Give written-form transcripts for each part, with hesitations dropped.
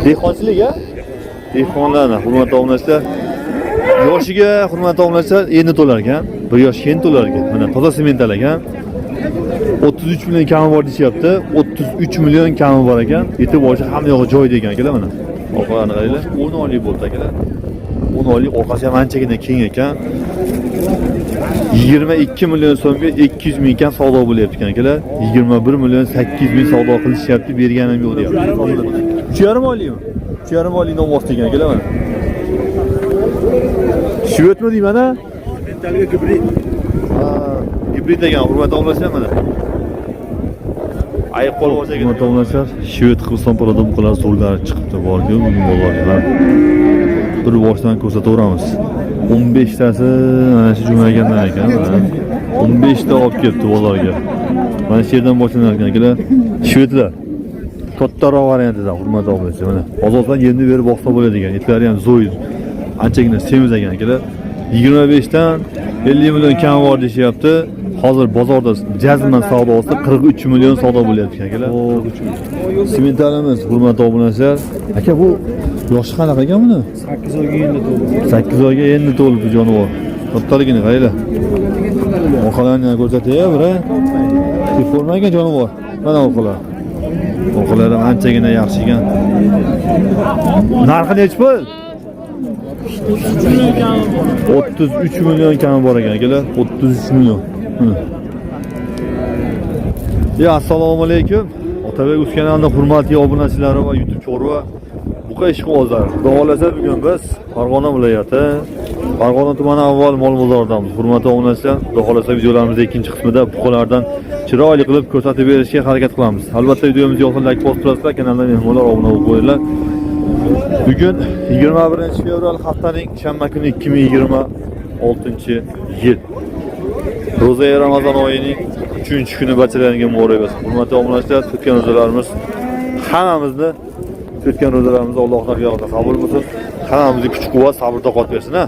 Dehqonchilik-a? Dehqonlarni hurmatli obunachilar, yoshiga hurmatli obunachilar endi to'lar ekan. 1 yoshga endi to'lar ekan. Mana toza semental ekan. 33 million kami bor deyapti. 33 million kami bor ekan. Yetib olishi hamma yog'i joyida ekan akalar mana. Orqalarini qaranglar. 10 oylik bo'ldi akalar. 10 oylik orqasi ham anchagina keng ekan. 22 million so'mga 200 ming kam savdo bo'lyapti ekan akalar. 21 million 800 ming savdo qilishyapti, berganim yo'q deyapti. 3,5 oylikmi? 3,5 oylik novoz degan akalar mana. Shvetmi deyman-a? Mentalga gibrid. Ha, gibrid degan hurmatli obunachilar mana. Ayiq qo'l bo'lsa kerak. Hurmatli obunachilar, shvet Qirg'iziston parada buqalar zo'rlari chiqibdi, bor-ku, bolalar. Bir boshdan ko'rsataveramiz. 15 tasi mana shu jo'nagandan ekan. 15 ta olib kelibdi bolalarga. Mana shu yerdan boshlanar ekan akalar. Shvetlar. Kattaroq variantida hurmatli obunachilar mana. Ozoddan yerni berib boqsa bo'ladigan. Etlari ham zo'yid. Anchagina semiz ekan akalar. 25 dan 50 million kam bor deyapti. Hozir bozorda jazman savdosi 43 million savdo bo'lyapti akalar. Sementalimiz hurmatli obunachilar. Aka bu yoshi qanaqa ekan buni? 8 oyga endi to'ldi. 8 oyga endi to'libdi jonivor. Kattaligini qaranglar. Orqalarini ko'rsatay, bira. Formaga jonivor. Mana orqalar. Orqalari ham anchagina yaxshi ekan. Narxi nechi pul? 33 million kami bor ekan akalar. 33 million. Ya assalomu alaykum. Otabek Uz kanalining hurmatli obunachilari va YouTube chorva buqa ishqibozlar. Xudo xolasa bugun biz Farg'ona viloyati Farg'ona tumani avval mol bozoridamiz. Hurmatli obunachilar, xudo xolasa videolarimizning ikkinchi qismida buqalardan chiroyli qilib ko'rsatib berishga harakat qilamiz. Albatta videomizni yoqdan like bosib turasizlar, kanalga mehmonlar obuna bo'lib qo'yinglar. Bugun 21-fevral haftaning shanba kuni 2026-yil. Ro'za Ramazon oyining 3-kuni bachalaringga muborak bo'lsin. Hurmatli obunachilar, tutgan ro'zalarimiz hammamizni tutgan ro'zalarimizni Alloh taolodan qabul qilsin. Hammamizga kuch-quvvat, sabr-toqat bersin, ha.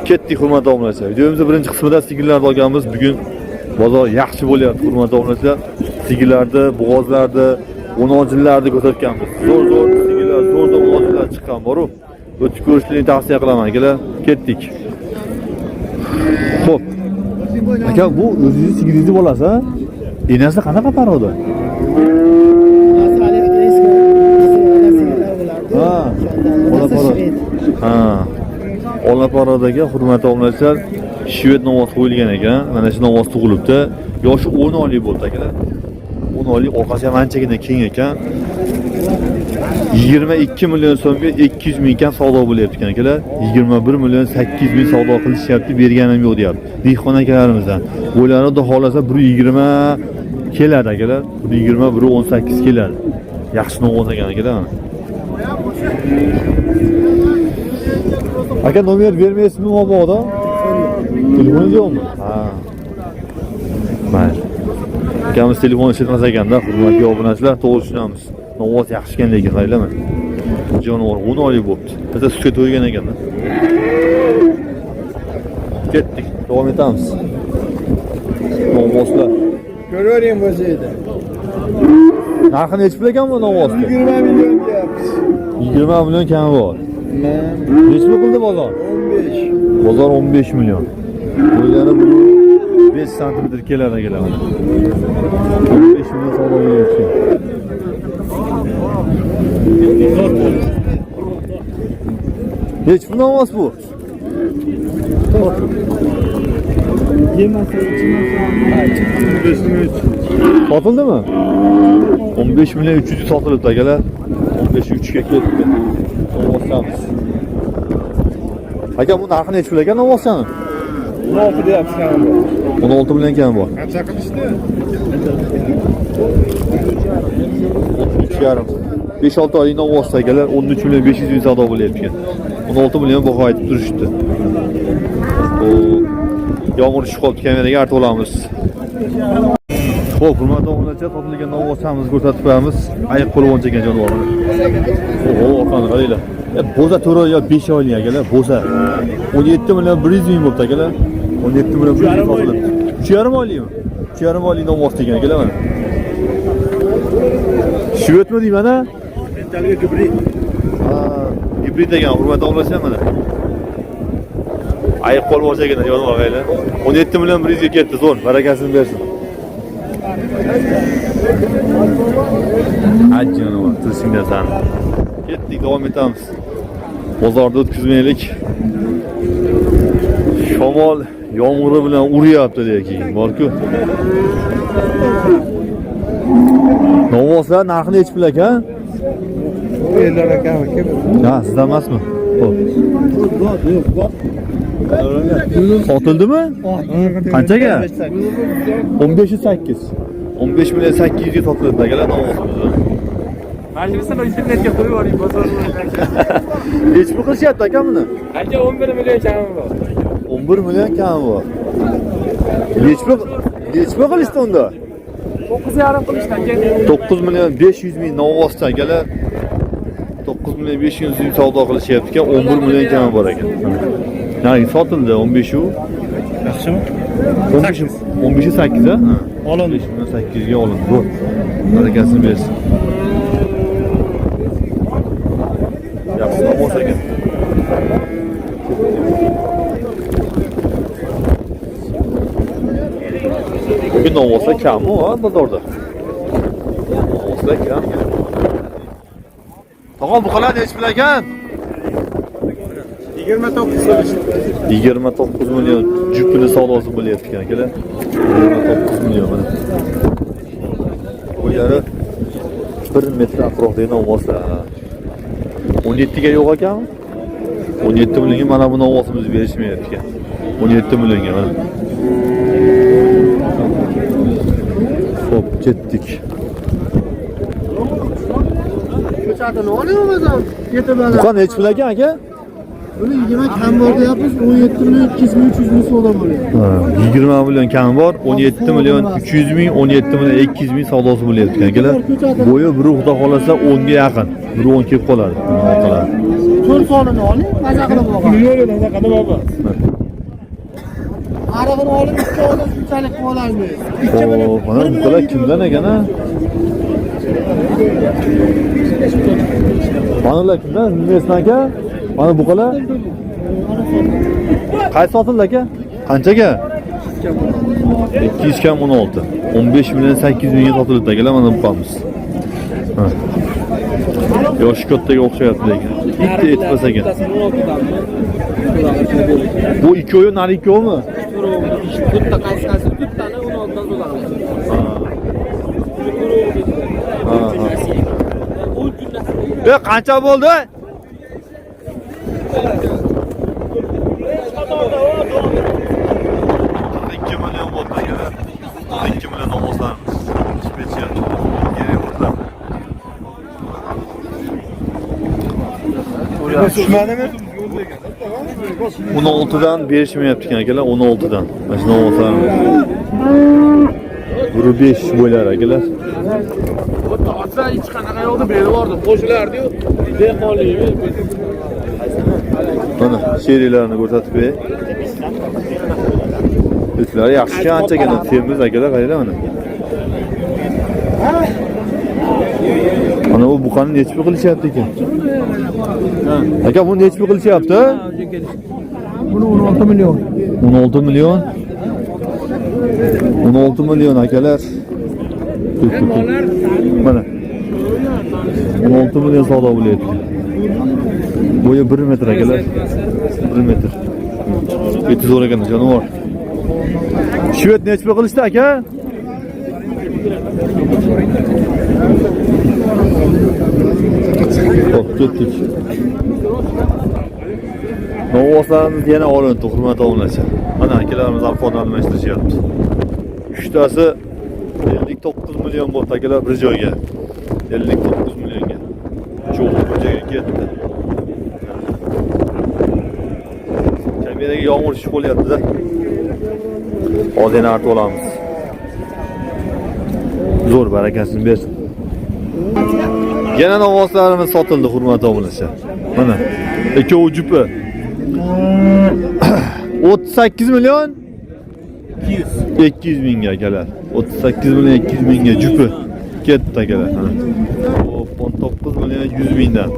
Ketdik hurmatli obunachilar. Videomizning birinchi qismida sigirlarni olganmiz. Bugun bozor yaxshi bo'lyapti hurmatli obunachilar. Sigirlarni, bo'g'ozlarni, o'nojillarni ko'rsatganmiz. Zo'r sigirlar, zo'r bo'g'ozlar chiqqan bor-ku. O'tib ko'rishni tavsiya qilaman akalar. Ketdik. Xo'p. Aka, bu o'zingiz sigiringizni bolasi, ha? Enasi qanaqa paroda? Ha, Olaparodaga hurmatli obunachilar, shvet novoz qo'yilgan ekan. Mana shu novoz tug'ilibdi. Yoshi 10 oylik bo'ldi akalar. 10 oylik, orqasi ham anchagina keng ekan. 22 million so'mga 200 ming kam savdo bo'lyapti ekan akalar. 21 million 800 ming savdo qilishyapti, berganim yo'q deyapti. Dehqon akalarimizdan. Bo'ylari xudo xolasa 120 keladi akalar. 120, 118 keladi. Yaxshi novoz ekan akalar. Aka, nomer bermaysizmi mobodo? Telefoningiz yo'qmi? Ha. Mayli. Akamiz telefon ishlatmas ekanda, hurmatli obunachilar, to'g'ri tushunamiz. Novoz yaxshi ekan lekin qaylama. Jonivor 10 oylik bo'libdi. Biza sutga to'ygan ekanda. Ketdik, davom etamiz. Novozlar. Ko'ravering bo'lsa edi. Narxi nechi pul ekan bu novozda? 20 million deyapmiz. 20 million kami bor. Nechi pul qildi bozor? 15. Bozor 15 million. Bo'ylari 5 sm keladi akalar. 15 million savdo bo'lyapti. Nechi pul novoz bu? Sotildimi? 15 million 300 sotilibdi akalar. 15 3 ga ketdi. Novozchamiz. Aka, bu narxi nechi pul ekan novozchani? 16 deyapsiz ham bor. 16 million kam bor. Qancha qilishdi? 3,5. 5-6 oylik novozda akalar 13 million 500 ming savdo bo'lyapti ekan. 16 million baho aytib turishdi. Yomg'ir tushib qoldi, kameraga artib olamiz. Xo'p, hurmatli obunachilar, sotilgan novozchamizni ko'rsatib qo'yamiz. Ayiq polvoncha ekan jonivorni. Orqani qaranglar. Bo'za 4 oy yo 5 oylik akalar, bo'za. 17 million 100 ming bo'libdi akalar. 17 million 100 ming sotilibdi. 3,5 oylikmi? 3,5 oylik novoz ekan akalar mana. Shvetmi deyman-a? Kapitalga gibrid. Ha, gibrid degan hurmatli obunachi mana. Ayiq qolib olsa ekan, yozib olgaylar. 17 million 100 ga ketdi, zo'r, barakasini bersin. Ajjana va tilsinglardan. Ketdik, davom etamiz. Bozorda o'tkazmaylik. Shamol yomg'iri bilan uryapti lekin, bor-ku. Novvoslar narxi nechi pul aka? Bu yerlar akami kim? Ha, sizdan emasmi? Xo'p. Sotildimi? Qanchaga? 15.8. 15 million 800 ga sotiladi akalar novvosimiz. Majlisdan internetga qo'yib yuboring bozorni. Nechi pul qilishyapti aka buni? Qancha 11 million kami bor. 11 million kami bor. Nechi pul qilishdi unda? 9,5 qilishdan keyin 9 million 500 ming novvosdan akalar. 9 million 500 ming savdo qilishyapti ekan, 11 million kami bor ekan. Ya'ni sotildi 15 u. Yaxshimi? 15 8 ha? Olindi. 8 ga olindi. Bu barakasini bersin. Yaxshi novvos ekan. Bugün novvoslar kammi va bozorda. Novvoslar kam. Tog'am bu qalay nechi pul ekan? 29 million jupini savdosi bo'lyapti ekan akalar. 29 million mana. Bu yeri 1 metr atrofidagi novvoslar. 17 ga yo'q ekanmi? 17 millionga mana bu novvosimizni berishmayapti ekan. 17 millionga mana. Hop, ketdik. Ko'chatini olyapmiz, yetib Bu nechi pul ekan aka? buni 20 kam bor deyapmiz, 17 million 200 ming 300 ming savdo bo'lyapti. 20 million kami bor, 17 million 300 ming, 17 million 200 ming savdosi bo'lyapti ekan akalar. Bo'yi bir xudo xolasa 10 ga yaqin. 1.10 kelib qoladi. Orqalari. 4 sonini oling, maza qilib olgan. milliondan qanday bor? Arig'ini olib, ikki odam shunchalik qilib olamiz. O, mana bular kimdan ekan ha? Manalar kimdan? Bilmaysan aka? Mana bu qola? Qaysi sotildi aka? Qanchaga? 200 kam 16. 15 million 800 mingga sotildi akalar, mana bu qolamiz. Ha. Yoshi kattaga o'xshayapti lekin. Bitta etmas ekan. Bu ikkovi nari ikkovimi? Bitta qaysi bittani 16 dan so'raymiz. Ha. Qancha bo'ldi? 2 million bo'ldi akalar. 2 million olmoqlar. Spetsial. Tushmadimi? 16 dan berishmayapti ekan akalar, 16 dan. Mana shu olmoqlar. 1.5 bo'lar akalar. Ota hech qanaqa yo'qda berib yubordim. Qo'shilardi-yu, dehqonlikmi? Mana seriyalarni ko'rsatib qo'yay. O'tlar yaxshi anchagina temiz akalar, qaranglar mana. Mana bu buqani nechi pul qilishyapti ekan? Aka, bu nechi pul qilishyapti? Buni 16 million. 16 million. 16 million akalar. Mana. 16 million savdo bo'lyapti. Bo'yi 1 metr akalar. 1 metr. Eti zo'r ekan, jonivor. Shvet nechi pul qilishdi aka? Hop, ketdik. Novvoslarimiz yana olindi, hurmatli obunachilar. Mana akalarimiz arqonni almashtirishyapti. 3 tasi 59 million bo'ldi akalar bir joyga. 59 millionga. Cho'q bir joyga ketdi. Kameraga yomg'ir tushib qolyapti-da. Hozir yana artib olamiz. Zo'r, barakasini bersin. Yana novvoslarimiz sotildi, hurmatli obunachilar. Mana ikkovi jupi. 38 million 200 mingga akalar. 38 million 200 mingga jupi. ketdi akalar. Hop 19 million 100 mingdan.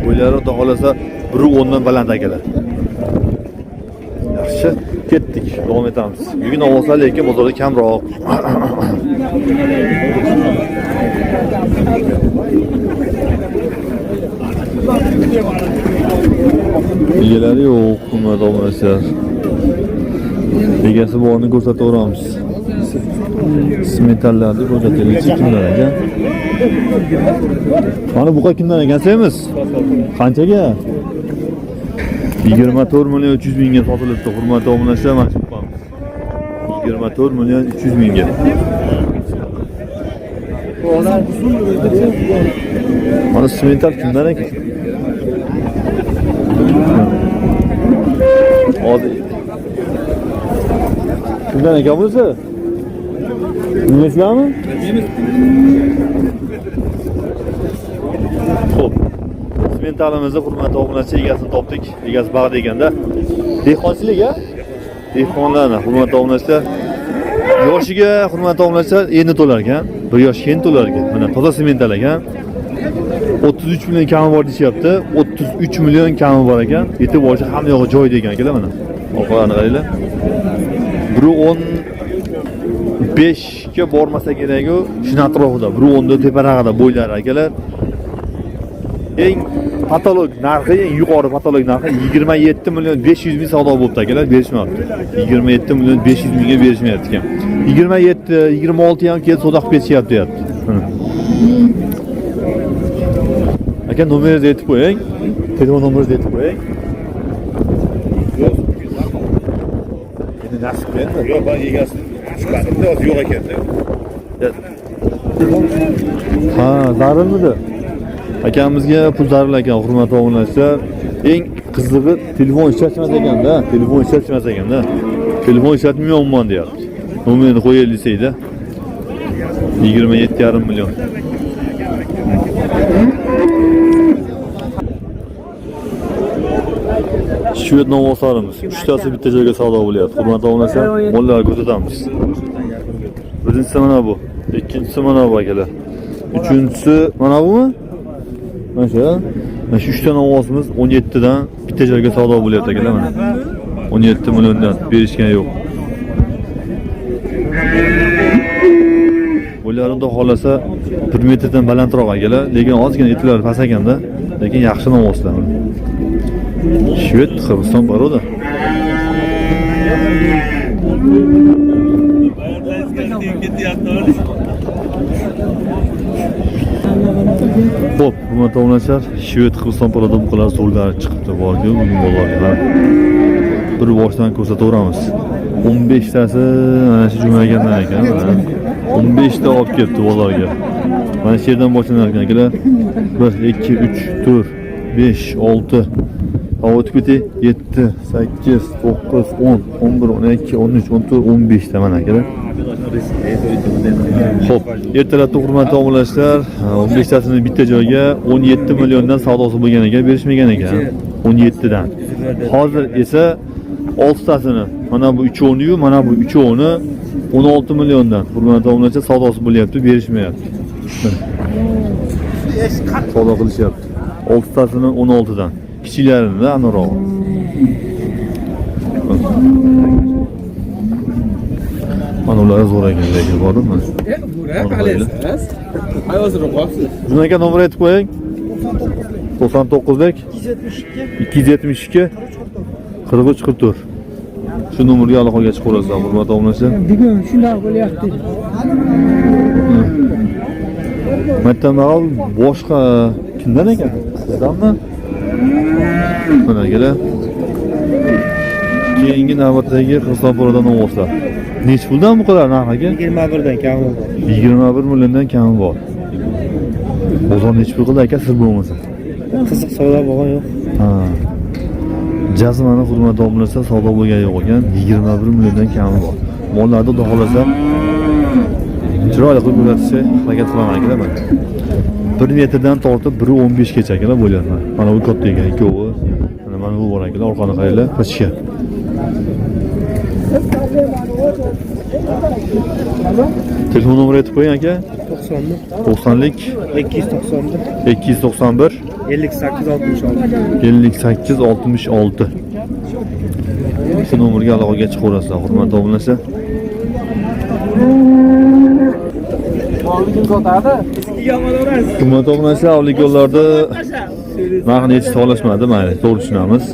Bular xudo xolasa 1.10 dan baland akalar. Yaxshi, ketdik. Davom etamiz. Bugun ovozlar lekin bozorda kamroq. Egalari yo'q, hurmat obunachilar. Egasi borni ko'rsataveramiz. Metallarni ko'rsataylik, kimlar ekan? Mana buqa kimdan ekan semiz? Qanchaga? 24 million 300 mingga sotilibdi. Hurmat obunachilar, mana shu buqamiz. 24 million 300 mingga. Mana simental kimdan ekan? Hozir. Kimdan ekan bunisi? Nemislarmi? Xo'p. Simentalimizni hurmatli obunachi egasini topdik. Egasi bag'da ekanda. Dehqonchilik-a? Dehqonlarni hurmatli obunachilar. Yoshiga hurmatli obunachilar endi to'lar ekan. 1 yoshga endi to'lar ekan. Mana toza simental ekan. 33 million kami bor deyapti. 33 million kami bor ekan. Yetib olishi hamma yog'i joyida ekan akalar mana. Orqalarini qaranglar. 1.15 ga bormasa kerak-ku, shuni atrofida 1.10 da teparag'ida bo'ylari akalar. Eng patolog narxi, eng yuqori patolog narxi 27 million 500 ming savdo bo'libdi akalar, berishmayapti. 27 million 500 mingga berishmayapti ekan. 27, 26 ham kelib savdo qilib ketishyapti deyapti. Aka nomeringizni aytib qo'ying. Telefon nomeringizni aytib qo'ying. Endi nasib endi. Yo'q, ben egasi chiqmadim-da, yo'q ekanda. Ha, zarurmidi? Akamizga pul zarur ekan, hurmatli obunachilar. Eng qizig'i telefon ishlatmas ekanda, telefon ishlatmas ekanda. Telefon ishlatmayapman deyapti. Nomerini qo'yaylik desaydi. 27,5 million. Shved novvoslarimiz 3 tasi bitta joyga savdo bo'lyapti. Hurmatli obunachilar, mollarni ko'rsatamiz. Birinchisi mana bu, ikkinchisi mana bu akalar. Uchinchisi mana bumi? Mana shu. Mana shu 3 ta novvosimiz 17 dan bitta joyga savdo bo'lyapti akalar mana. 17 milliondan berishgan yo'q. Bularni xohlasa 1 metrdan balandroq akalar, lekin ozgina etlari pasaganda, lekin yaxshi novvoslar. Shved Qirg'iziston poroda. Xo'p, hurmatli obunachilar, Shved Qirg'iziston poroda buqalar zo'rlari chiqibdi, bor-ku, bugun bozorga. Bir boshdan ko'rsataveramiz. 15 tasi mana shu jumagandan ekan, mana 15 ta olib kelibdi bozorga. Mana shu yerdan boshlanar ekan akalar. 1 2 3 4 5 6 O'tkuti 7 8 9 10 11 12 13 14 15 ta mana akalar. Xo'p, ertalabda hurmatli obunachilar, 15 tasini bitta joyga 17 milliondan savdosi bo'lgan ekan, berishmagan ekan. 17 dan. Hozir esa 6 tasini, mana bu 3'uni-yu, mana bu 3'uni 16 milliondan hurmatli obunachilar savdosi bo'lyapti, berishmayapti. Savdo qilishyapti. 6 tasini 16 dan. Kichiklarini aniqroq. Mana ular zo'r ekan, lekin bormi? Shuni aka nomer aytib qo'ying. 99 dek 272 43 44. Shu nomerga aloqaga chiqib qo'yasizlar, hurmatli obunachilar. Bugun shunday bo'lyapti. Matamagal boshqa kimdan ekan? Sizdanmi? Mana akalar. Keyingi navbatdagi Qirg'iziston porodan novvoslar. Nech puldan bu qadar narx aka? 21 dan kami bor. 21 milliondan kami bor. Bozor nech pul qildi aka, siz bo'lmasa? Qiziq savdo bo'lgan yo'q. Ha. Jazmani hurmatli obunachilar savdo bo'lgan yo'q ekan, 21 milliondan kami bor. Mollarni xudo xolasa chiroyli qilib ko'rsatishga harakat qilaman akalar men. 1 metrdan tortib 1.15 gacha akalar bo'lyapti. Mana bu katta ekan, ikkovi. Mana bu bor akalar, orqani qaranglar, pachka. Telefon nomeri aytib qo'ying aka. 290'lik. 90'lik 291. 291 58 66. 58 66. Shu nomerga aloqaga chiqaverasizlar, hurmatli obunachilar. Hurmatli obunachilar, avvalgi yo'llarda narxni hech to'lashmadi, mayli, to'g'ri tushunamiz.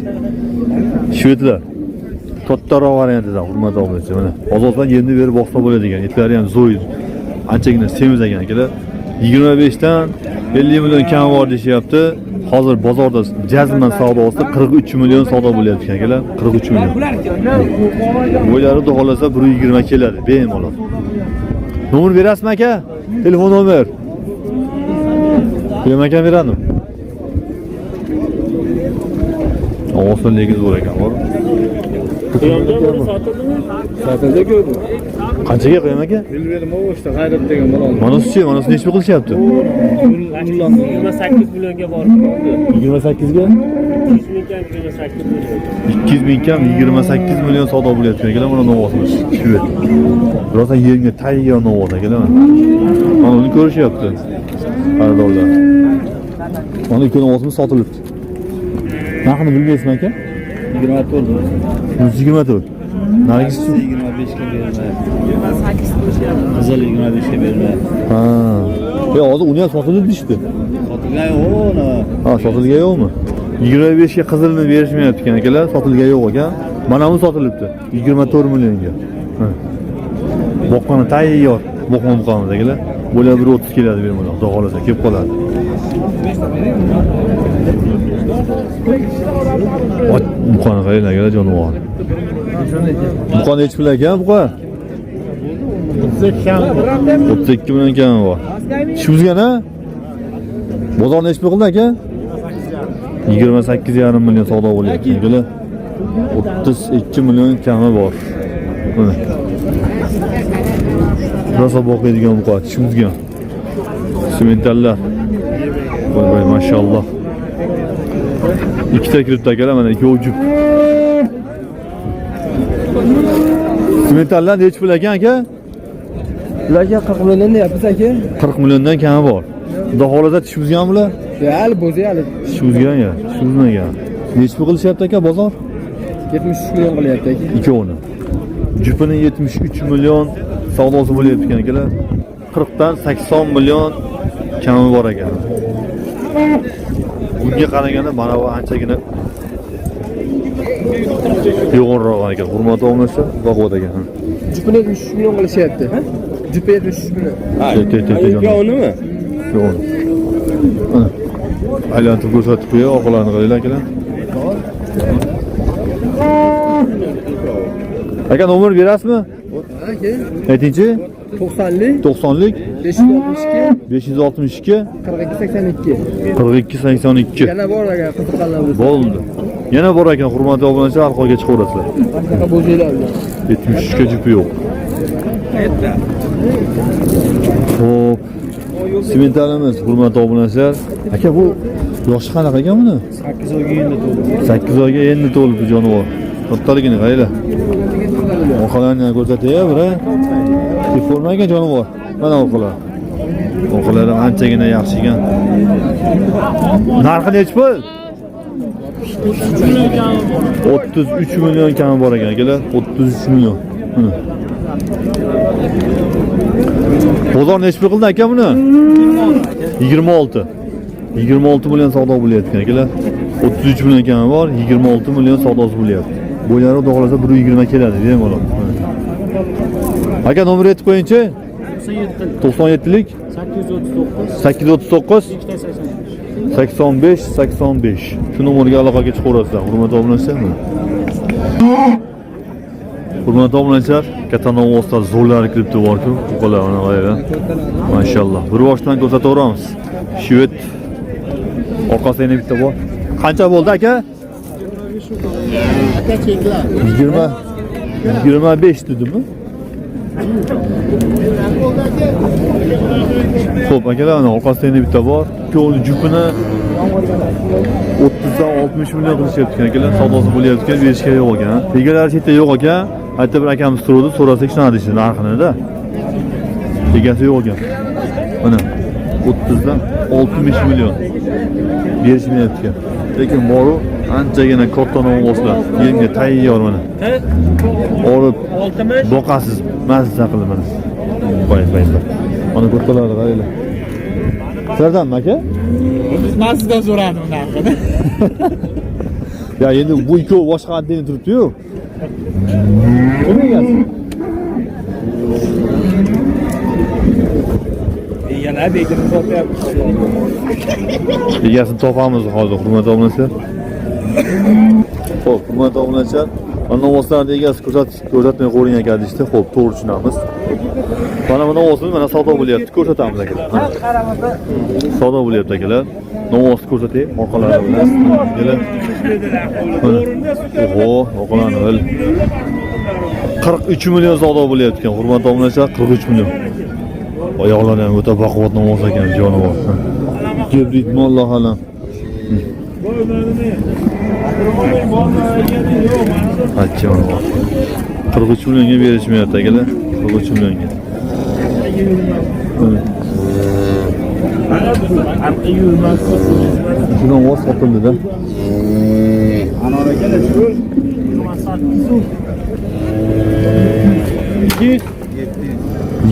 Shvedlar kattaroq variantida, hurmatli obunachilar. Mana hozirdan yemni berib boqsa bo'ladigan, etlari ham zo'y, anchagina semiz ekan akalar. 25 dan 50 million kam bor deyapti. Hozir bozorda jazman savdosida 43 million savdo bo'lyapti akalar, 43 million. Bo'ylari xohlasa 120 keladi, bemalol. Nomer berasizmi aka? Telefon nomer. Beram aka beradim. Osonligiz bor ekan, bor. Sotildi ko'rdim. Qanchaga qo'yam aka? Bilmadim, o işte G'ayrat degan bola. Manasi necha qilishyapti? 28 millionga borib qoldi. 28 ga? 200 ming kam 28 million savdo bo'lyapti akalar, mana novotimiz. Shvet. Biroz yerga tayyor novot akalar. Mana uni ko'rishyapti. Qaradorlar. Mana ikki novotimiz sotilibdi. Narxini bilmaysizmi aka? 24. Nargisi 25 ga bermayapti. 28 qizil 25 ga bermayapti. ha. Hozir uni ham sotilibdi ishdi. Sotilgan yo'q. Ha, sotilgan yo'qmi? 25 ga qizilni berishmayapti ekan akalar, sotilgan yo'q ekan. Mana bu sotilibdi 24 millionga. Ha. Boqqani tayyor, boqamiz akalar. Bo'lar 130 keladi bemalol, xudo xolasa kelib qoladi. Buqani qarang akalar, jonivor. Buqani hech pul ekan, buqa. 32 million kam bor. Shuzgan-a? Bozorni hech pul qildi aka? 28,5 million savdo bo'lyapti akalar. 32 million kami bor. Mana. Rosa boqadigan buqa, shuzgan. Sementallar. Voy, mashalloh. Ikkita kiribdi akalar, mana ikkovi jup. Sementallar hech pul ekan aka? Ularga 40 million deyapsiz aka. 40 milliondan kami bor. Xudo xolasa tishimizgan bular? Hali bo'zi hali. Tishimizgan ya, tishimizmagan. Nech pul qilishyapti aka bozor? 73 million qilyapti aka. Ikkovini. Jupini 73 million savdosi bo'lyapti ekan akalar. 40 dan 80 million kami bor ekan. Bunga qaraganda mana bu anchagina yo'g'onroq ekan. Hurmatli obunachilar, boqib ekan. Jupini 73 million qilishyapti. Jupi 73 million. Ha, yo'qmi? Yo'q. Mana aylantirib ko'rsatib qo'ya, oqlarni qaranglar akalar. Aka nomer berasizmi? Aka. Aytingchi? 90lik 90lik 562 42 82. Yana bor aka qiziqqanlar bo'lsa. Bo'ldi. Yana bor ekan, hurmatli obunachilar, orqaga chiqaverasizlar. Bunaqa bo'zinglar bilan. 73 ga jupi yo'q. Xo'p. Sementalimiz, hurmatli obunachilar. Aka bu yoshi qanaqa ekan buni? 8 oyga endi to'ldi. 8 oyga endi to'libdi jonivor. Kattaligini qaranglar. Orqalarini ham ko'rsatay, bira. Deformagan jonivor. Mana orqalar. Orqalari anchagina yaxshi ekan. Narxi nechi pul? 33 million kami bor ekan akalar. 33 million. Mana. Bozor nechi pul qildi aka buni? 26. 26 million savdo bo'lyapti akalar. 33 million kami bor, 26 million savdosi bo'lyapti. Bo'ylari xudo xolasa 120 keladi, bemalol. Aka nomer aytib qo'yingchi? 97lik 839 85 85. Shu nomerga aloqaga chiqaverasizlar, hurmatli obunachilar. Hurmatli obunachilar, katta novvosda zo'rlar kiribdi bor-ku, buqalar mana qaranglar. Mashalloh. Bir boshdan ko'rsataveramiz. Shvet orqasida bitta bor. Qancha bo'ldi aka? Aka cheklar. 25 dedimi? Xo'p, akalar, orqasida bitta bor. Ikkovini jupini 30 dan 60 million qilishyapti akalar. Savdosi bo'lyapti, berishga yo'q ekan. Egalari chetda yo'q ekan. Aytib bir akamiz turdi, so'rasak shunaqa deydi narxini-da. Egasi yo'q ekan. Mana 30dan 65 million berishmayapti. Lekin boru anchagina katta novvoslar. Yemga tayyor mana. Olib boqasiz, mazza qilib mana. Qo'ying. Mana kattalarni qaranglar. Sizlardanmi aka? Ben sizden soradım narxini. Ya endi bu ikkovi boshqa adden turibdi-yu. Kim egasi? Yana bekirni sotyapmiz. Egasini topamiz hozir, hurmatli obunachilar. Xo'p, hurmatli obunachilar, mana novvoslarni egasi ko'rsatmay qo'ying ekan deyishdi. Xo'p, to'g'ri tushunamiz. Mana bu novvosimiz mana savdo bo'lyapti, ko'rsatamiz akalar. Savdo bo'lyapti akalar. Novvosni ko'rsatay, orqalari bilan. Kelar. Oho, orqalarni bil. 43 million savdo bo'lyapti ekan, hurmatli obunachilar, 43 million. Oyoqlari ham o'ta baquvvat novvos ekan, jonivor. Gibrid mollo halam. Jonivor. 43 millionga berishmayapti akalar, 43 millionga. Shundan voz sotildi-da. Git.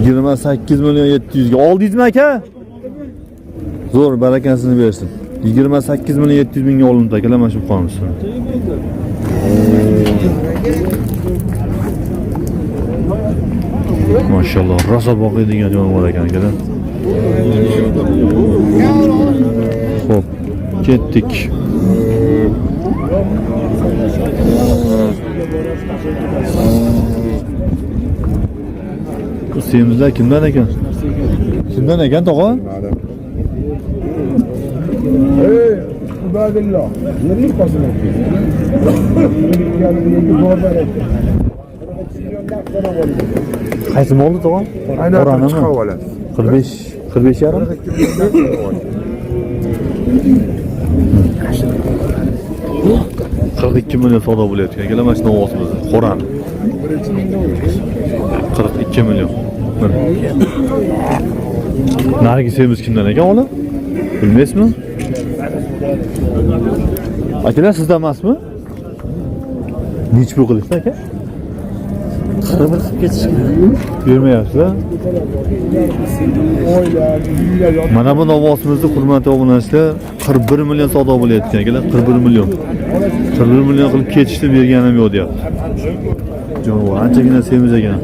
28 million 700 ga oldingizmi aka? Zo'r, barakasini bersin. 28 million 700 mingga olindi akalar, mana shu qonimiz. Maşallah, rasa boqiydigan jonivor ekan akalar. Xo'p, ketdik. Semizlar kimdan ekan? Kimdan ekan tog'a? Hey, ibadillah. Yerlik qo'shilib. Qaysi molni tog'a? Aynan chiqib oladi. 45 yarim. 42 million savdo bo'lyapti akalar, mana shu novvosimiz. Qo'rani. 42 million. Narigi semiz kimdan ekan ola? Bilmaysizmi? Akalar sizda emasmi? Nech pul qilishdi aka? 41 qilib ketishgan. Bermayapsiz-a? Mana bu novvosimizni hurmatli obunachilar 41 million savdo bo'layotgan akalar, 41 million. 41 million qilib ketishdi, berganim yo'q deyapti. Jonivor anchagina semiz ekan.